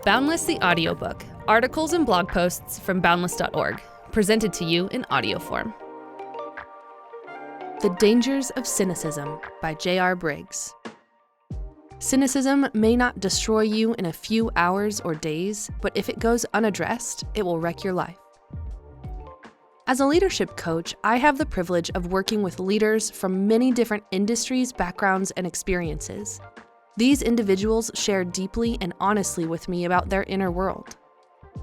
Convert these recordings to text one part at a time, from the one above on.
Boundless the Audiobook, articles and blog posts from Boundless.org, presented to you in audio form. The Dangers of Cynicism by J.R. Briggs. Cynicism may not destroy you in a few hours or days, but if it goes unaddressed, it will wreck your life. As a leadership coach, I have the privilege of working with leaders from many different industries, backgrounds, and experiences. These individuals share deeply and honestly with me about their inner world.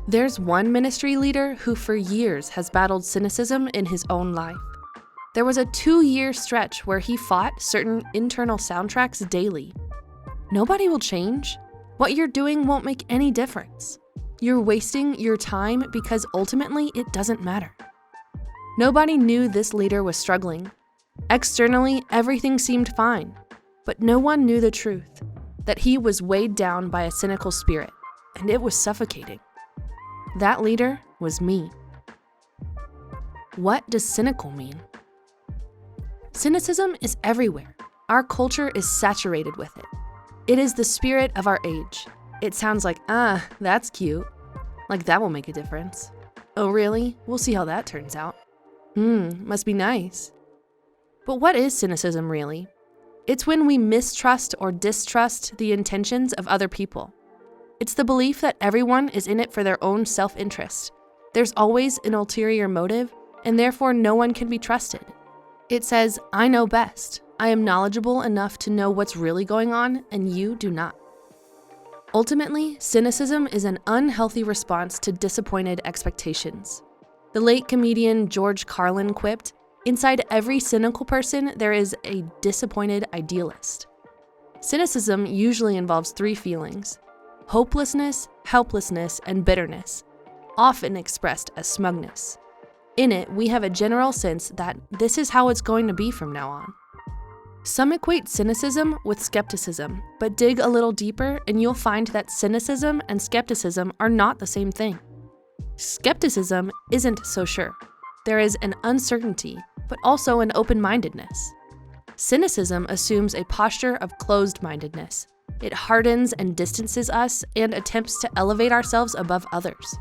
There's one ministry leader who for years has battled cynicism in his own life. There was a 2-year stretch where he fought certain internal soundtracks daily. Nobody will change. What you're doing won't make any difference. You're wasting your time because ultimately it doesn't matter. Nobody knew this leader was struggling. Externally, everything seemed fine. But no one knew the truth, that he was weighed down by a cynical spirit, and it was suffocating. That leader was me. What does cynical mean? Cynicism is everywhere. Our culture is saturated with it. It is the spirit of our age. It sounds like, that's cute. Like that will make a difference. Oh really? We'll see how that turns out. Must be nice. But what is cynicism really? It's when we mistrust or distrust the intentions of other people. It's the belief that everyone is in it for their own self-interest. There's always an ulterior motive, and therefore no one can be trusted. It says, I know best. I am knowledgeable enough to know what's really going on, and you do not. Ultimately, cynicism is an unhealthy response to disappointed expectations. The late comedian George Carlin quipped, "Inside every cynical person, there is a disappointed idealist." Cynicism usually involves 3 feelings: hopelessness, helplessness, and bitterness, often expressed as smugness. In it, we have a general sense that this is how it's going to be from now on. Some equate cynicism with skepticism, but dig a little deeper and you'll find that cynicism and skepticism are not the same thing. Skepticism isn't so sure. There is an uncertainty, but also an open-mindedness. Cynicism assumes a posture of closed-mindedness. It hardens and distances us and attempts to elevate ourselves above others.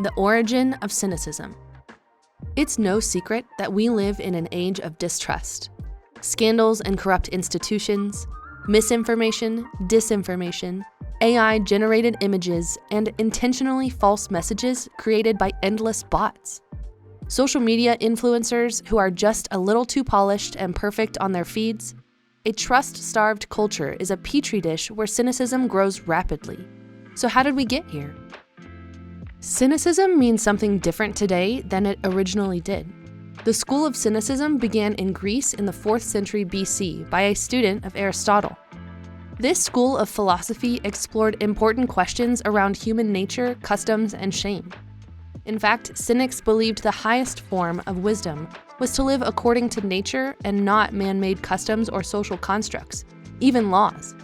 The origin of cynicism. It's no secret that we live in an age of distrust. Scandals and corrupt institutions, misinformation, disinformation, AI-generated images, and intentionally false messages created by endless bots. Social media influencers who are just a little too polished and perfect on their feeds. A trust-starved culture is a petri dish where cynicism grows rapidly. So how did we get here? Cynicism means something different today than it originally did. The school of cynicism began in Greece in the 4th century BC by a student of Aristotle. This school of philosophy explored important questions around human nature, customs, and shame. In fact, cynics believed the highest form of wisdom was to live according to nature and not man-made customs or social constructs, even laws.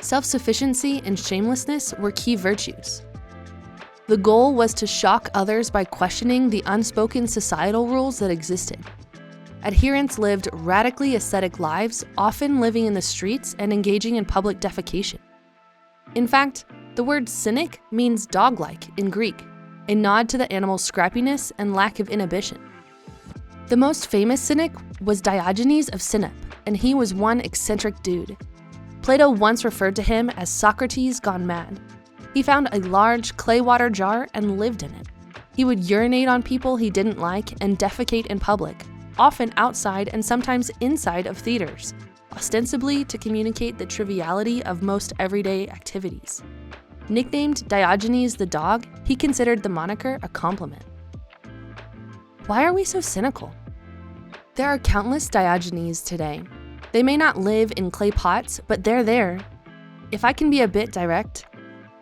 Self-sufficiency and shamelessness were key virtues. The goal was to shock others by questioning the unspoken societal rules that existed. Adherents lived radically ascetic lives, often living in the streets and engaging in public defecation. In fact, the word cynic means dog-like in Greek, a nod to the animal's scrappiness and lack of inhibition. The most famous cynic was Diogenes of Sinope, and he was one eccentric dude. Plato once referred to him as Socrates gone mad. He found a large clay water jar and lived in it. He would urinate on people he didn't like and defecate in public, often outside and sometimes inside of theaters, ostensibly to communicate the triviality of most everyday activities. Nicknamed Diogenes the dog, he considered the moniker a compliment. Why are we so cynical? There are countless Diogenes today. They may not live in clay pots, but they're there. If I can be a bit direct,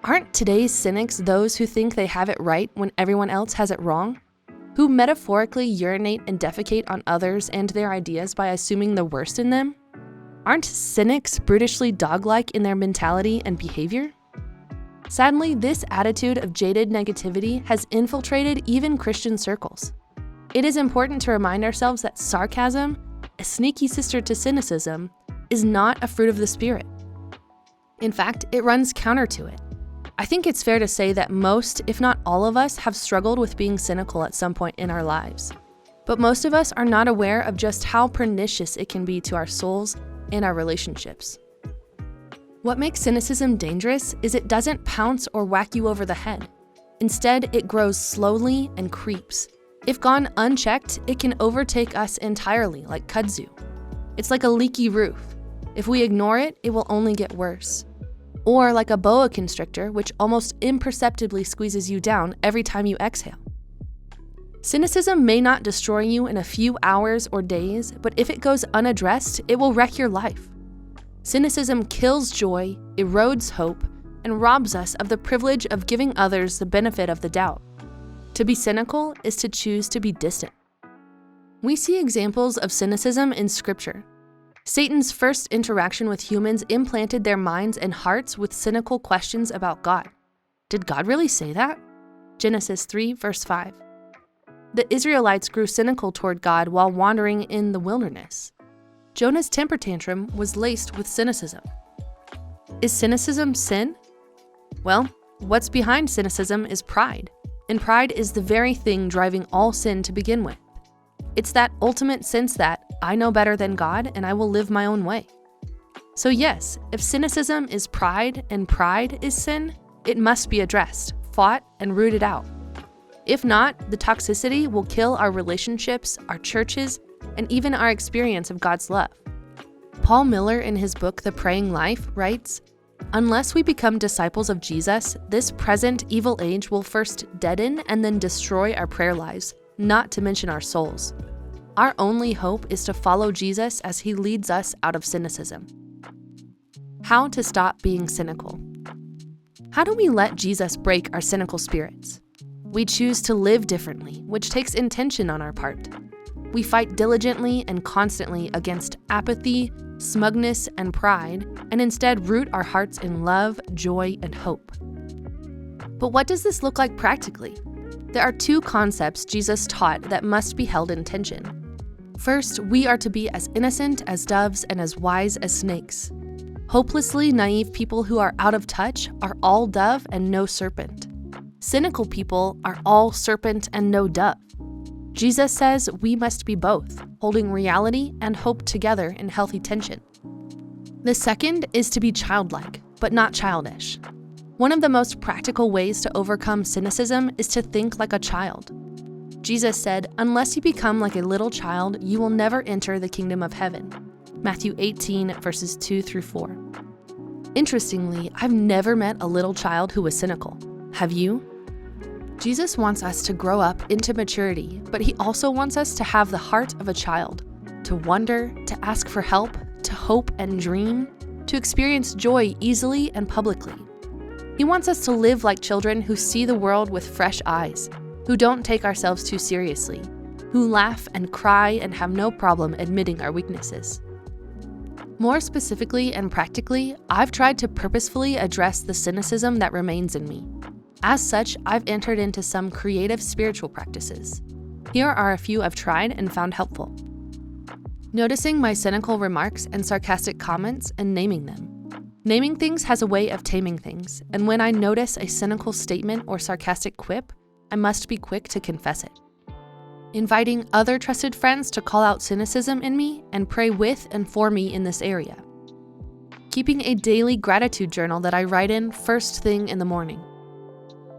aren't today's cynics those who think they have it right when everyone else has it wrong? Who metaphorically urinate and defecate on others and their ideas by assuming the worst in them? Aren't cynics brutishly dog-like in their mentality and behavior? Sadly, this attitude of jaded negativity has infiltrated even Christian circles. It is important to remind ourselves that sarcasm, a sneaky sister to cynicism, is not a fruit of the Spirit. In fact, it runs counter to it. I think it's fair to say that most, if not all of us, have struggled with being cynical at some point in our lives. But most of us are not aware of just how pernicious it can be to our souls and our relationships. What makes cynicism dangerous is it doesn't pounce or whack you over the head. Instead, it grows slowly and creeps. If gone unchecked, it can overtake us entirely, like kudzu. It's like a leaky roof. If we ignore it, it will only get worse. Or like a boa constrictor, which almost imperceptibly squeezes you down every time you exhale. Cynicism may not destroy you in a few hours or days, but if it goes unaddressed, it will wreck your life. Cynicism kills joy, erodes hope, and robs us of the privilege of giving others the benefit of the doubt. To be cynical is to choose to be distant. We see examples of cynicism in Scripture. Satan's first interaction with humans implanted their minds and hearts with cynical questions about God. Did God really say that? Genesis 3, verse 5. The Israelites grew cynical toward God while wandering in the wilderness. Jonah's temper tantrum was laced with cynicism. Is cynicism sin? Well, what's behind cynicism is pride, and pride is the very thing driving all sin to begin with. It's that ultimate sense that I know better than God and I will live my own way. So yes, if cynicism is pride and pride is sin, it must be addressed, fought, and rooted out. If not, the toxicity will kill our relationships, our churches, and even our experience of God's love. Paul Miller, in his book, The Praying Life, writes, "Unless we become disciples of Jesus, this present evil age will first deaden and then destroy our prayer lives, not to mention our souls. Our only hope is to follow Jesus as he leads us out of cynicism." How to stop being cynical. How do we let Jesus break our cynical spirits? We choose to live differently, which takes intention on our part. We fight diligently and constantly against apathy, smugness, and pride, and instead root our hearts in love, joy, and hope. But what does this look like practically? There are two concepts Jesus taught that must be held in tension. First, we are to be as innocent as doves and as wise as snakes. Hopelessly naive people who are out of touch are all dove and no serpent. Cynical people are all serpent and no dove. Jesus says we must be both, holding reality and hope together in healthy tension. The second is to be childlike, but not childish. One of the most practical ways to overcome cynicism is to think like a child. Jesus said, "Unless you become like a little child, you will never enter the kingdom of heaven." Matthew 18, verses 2 through 4. Interestingly, I've never met a little child who was cynical. Have you? Jesus wants us to grow up into maturity, but he also wants us to have the heart of a child, to wonder, to ask for help, to hope and dream, to experience joy easily and publicly. He wants us to live like children who see the world with fresh eyes, who don't take ourselves too seriously, who laugh and cry and have no problem admitting our weaknesses. More specifically and practically, I've tried to purposefully address the cynicism that remains in me. As such, I've entered into some creative spiritual practices. Here are a few I've tried and found helpful. Noticing my cynical remarks and sarcastic comments and naming them. Naming things has a way of taming things, and when I notice a cynical statement or sarcastic quip, I must be quick to confess it. Inviting other trusted friends to call out cynicism in me and pray with and for me in this area. Keeping a daily gratitude journal that I write in first thing in the morning.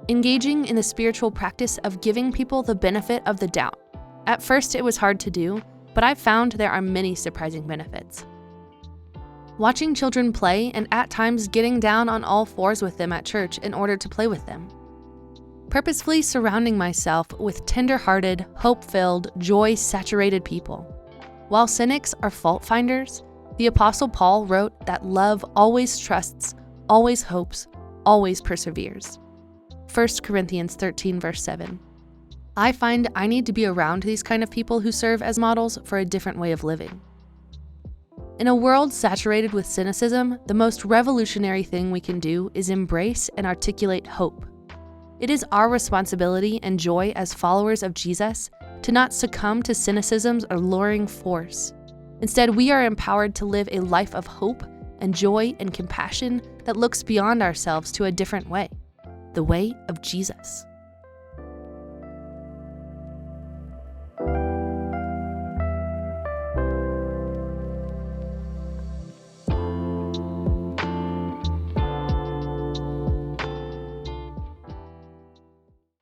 Engaging in the spiritual practice of giving people the benefit of the doubt. At first it was hard to do, but I've found there are many surprising benefits. Watching children play and at times getting down on all fours with them at church in order to play with them. Purposefully surrounding myself with tender-hearted, hope-filled, joy-saturated people. While cynics are fault finders, the Apostle Paul wrote that love always trusts, always hopes, always perseveres. 1 Corinthians 13, verse 7. I find I need to be around these kind of people who serve as models for a different way of living. In a world saturated with cynicism, the most revolutionary thing we can do is embrace and articulate hope. It is our responsibility and joy as followers of Jesus to not succumb to cynicism's alluring force. Instead, we are empowered to live a life of hope and joy and compassion that looks beyond ourselves to a different way. the way of Jesus.